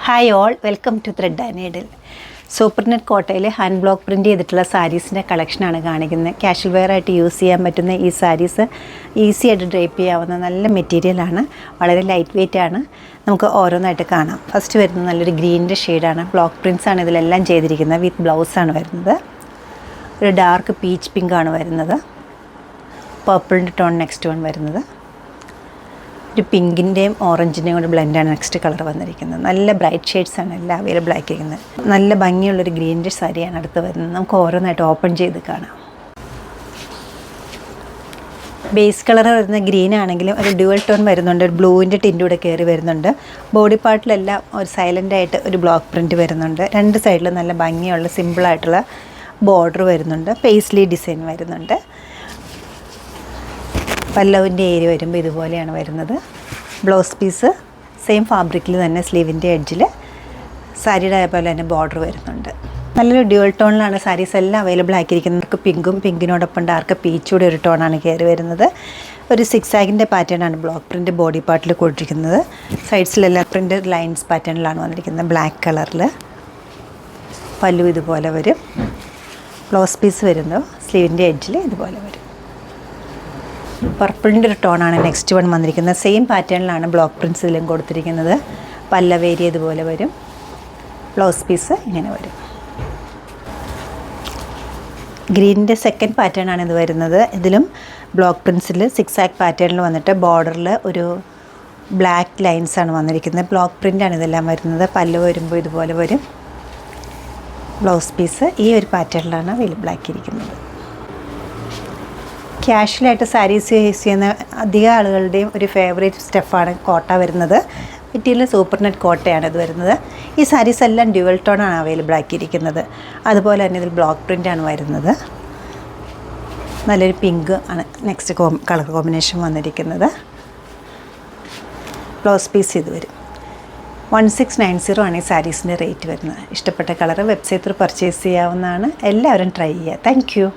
Hi all, welcome to thread and needle. Super net കോട്ടയിൽ hand block print ചെയ്തിട്ടുള്ള സാരീസിൻ്റെ കളക്ഷനാണ് കാണിക്കുന്നത്. കാഷ്വൽ വെയർ ആയിട്ട് യൂസ് ചെയ്യാൻ പറ്റുന്ന ഈ സാരീസ് ഈസി ആയിട്ട് ഡ്രേപ്പ് ചെയ്യാവുന്ന നല്ല മെറ്റീരിയലാണ്. വളരെ ലൈറ്റ് വെയ്റ്റ് ആണ്. നമുക്ക് ഓരോന്നായിട്ട് കാണാം. ഫസ്റ്റ് വരുന്നത് നല്ലൊരു ഗ്രീനിൻ്റെ ഷെയ്ഡാണ്. ബ്ലോക്ക് പ്രിൻറ്റ്സ് ആണ് ഇതിലെല്ലാം ചെയ്തിരിക്കുന്നത്. വിത്ത് ബ്ലൗസാണ് വരുന്നത്. ഒരു ഡാർക്ക് പീച്ച് പിങ്കാണ് വരുന്നത്. പർപ്പിളിൻ്റെ ടോൺ നെക്സ്റ്റ് വൺ വരുന്നത്. ഒരു പിങ്കിൻ്റെയും ഓറഞ്ചിൻ്റെയും കൂടെ ബ്ലെൻഡാണ് നെക്സ്റ്റ് കളർ വന്നിരിക്കുന്നത്. നല്ല ബ്രൈറ്റ് ഷെയ്ഡ്സാണ് എല്ലാം അവൈലബിൾ ആക്കിയിരിക്കുന്നത്. നല്ല ഭംഗിയുള്ളൊരു ഗ്രീനിൻ്റെ സാരിയാണ് അടുത്ത് വരുന്നത്. നമുക്ക് ഓരോന്നായിട്ട് ഓപ്പൺ ചെയ്ത് കാണാം. ബേസ് കളർ വരുന്ന ഗ്രീൻ ആണെങ്കിലും ഒരു ഡ്യുവൽ ടോൺ വരുന്നുണ്ട്. ഒരു ബ്ലൂവിൻ്റെ ടിൻ്റെ കൂടെ കയറി വരുന്നുണ്ട്. ബോഡി പാർട്ടിലെല്ലാം ഒരു സൈലൻ്റായിട്ട് ഒരു ബ്ലോക്ക് പ്രിൻറ്റ് വരുന്നുണ്ട്. രണ്ട് സൈഡിലും നല്ല ഭംഗിയുള്ള സിമ്പിളായിട്ടുള്ള ബോർഡർ വരുന്നുണ്ട്. പേസ്ലി ഡിസൈൻ വരുന്നുണ്ട്. പല്ലവിൻ്റെ ഏരിയ വരുമ്പോൾ ഇതുപോലെയാണ് വരുന്നത്. ബ്ലൗസ് പീസ് സെയിം ഫാബ്രിക്കിൽ തന്നെ സ്ലീവിൻ്റെ എഡ്ജിൽ സാരിയുടെ പോലെ തന്നെ ബോർഡർ വരുന്നുണ്ട്. നല്ലൊരു ഡ്യുവൽ ടോണിലാണ് സാരീസ് എല്ലാം അവൈലബിൾ ആക്കിയിരിക്കുന്നത്. പിങ്കും പിങ്കിനോടൊപ്പം ഡാർക്ക് പീച്ചൂടെ ഒരു ടോണാണ് കയറി വരുന്നത്. ഒരു സിക്സാഗിൻ്റെ പാറ്റേണാണ് ബ്ലോക്ക് പ്രിൻ്റ് ബോഡി പാർട്ടിൽ കൊടുത്തിരിക്കുന്നത്. സൈഡ്സിലെല്ലാം പ്രിൻ്റ് ലൈൻസ് പാറ്റേണിലാണ് വന്നിരിക്കുന്നത്. ബ്ലാക്ക് കളറിൽ പല്ലു ഇതുപോലെ വരും. ബ്ലൗസ് പീസ് വരുന്നത് സ്ലീവിൻ്റെ എഡ്ജിൽ ഇതുപോലെ വരും. പർപ്പിളിൻ്റെ ഒരു ടോണാണ് നെക്സ്റ്റ് വൺ വന്നിരിക്കുന്നത്. സെയിം പാറ്റേണിലാണ് ബ്ലോക്ക് പ്രിൻറ്റ്സ് ഇതിലും കൊടുത്തിരിക്കുന്നത്. പല്ലവേരി ഇതുപോലെ വരും. ബ്ലൗസ് പീസ് ഇങ്ങനെ വരും. ഗ്രീനിൻ്റെ സെക്കൻഡ് പാറ്റേൺ ആണ് ഇത് വരുന്നത്. ഇതിലും ബ്ലോക്ക് പ്രിൻറ്റ്സിൽ സിക്സാഗ് പാറ്റേണിൽ വന്നിട്ട് ബോർഡറിൽ ഒരു ബ്ലാക്ക് ലൈൻസാണ് വന്നിരിക്കുന്നത്. ബ്ലോക്ക് പ്രിൻ്റാണ് ഇതെല്ലാം വരുന്നത്. പല്ല് വരുമ്പോൾ ഇതുപോലെ വരും. ബ്ലൗസ് പീസ് ഈ ഒരു പാറ്റേണിലാണ് അവൈലബിൾ ആക്കിയിരിക്കുന്നത്. ക്യാഷ്വലായിട്ട് സാരീസ് യൂസ് ചെയ്യുന്ന അധികം ആളുകളുടെയും ഒരു ഫേവറേറ്റ് സ്റ്റഫാണ് കോട്ട വരുന്നത്. മെറ്റീരിയൽ സൂപ്പർ നെറ്റ് കോട്ടയാണ് ഇത് വരുന്നത്. ഈ സാരീസ് എല്ലാം ഡ്യുവൽ ടോണാണ് അവൈലബിൾ ആക്കിയിരിക്കുന്നത്. അതുപോലെ തന്നെ ഇതിൽ ബ്ലോക്ക് പ്രിൻ്റാണ് വരുന്നത്. നല്ലൊരു പിങ്ക് ആണ് നെക്സ്റ്റ് കളർ കോമ്പിനേഷൻ വന്നിരിക്കുന്നത്. ബ്ലൗസ് പീസ് ഇത് വരും. 1690 ആണ് ഈ സാരീസിൻ്റെ റേറ്റ് വരുന്നത്. ഇഷ്ടപ്പെട്ട കളർ വെബ്സൈറ്റിൽ പർച്ചേസ് ചെയ്യാവുന്നതാണ്. എല്ലാവരും ട്രൈ ചെയ്യുക. Thank you.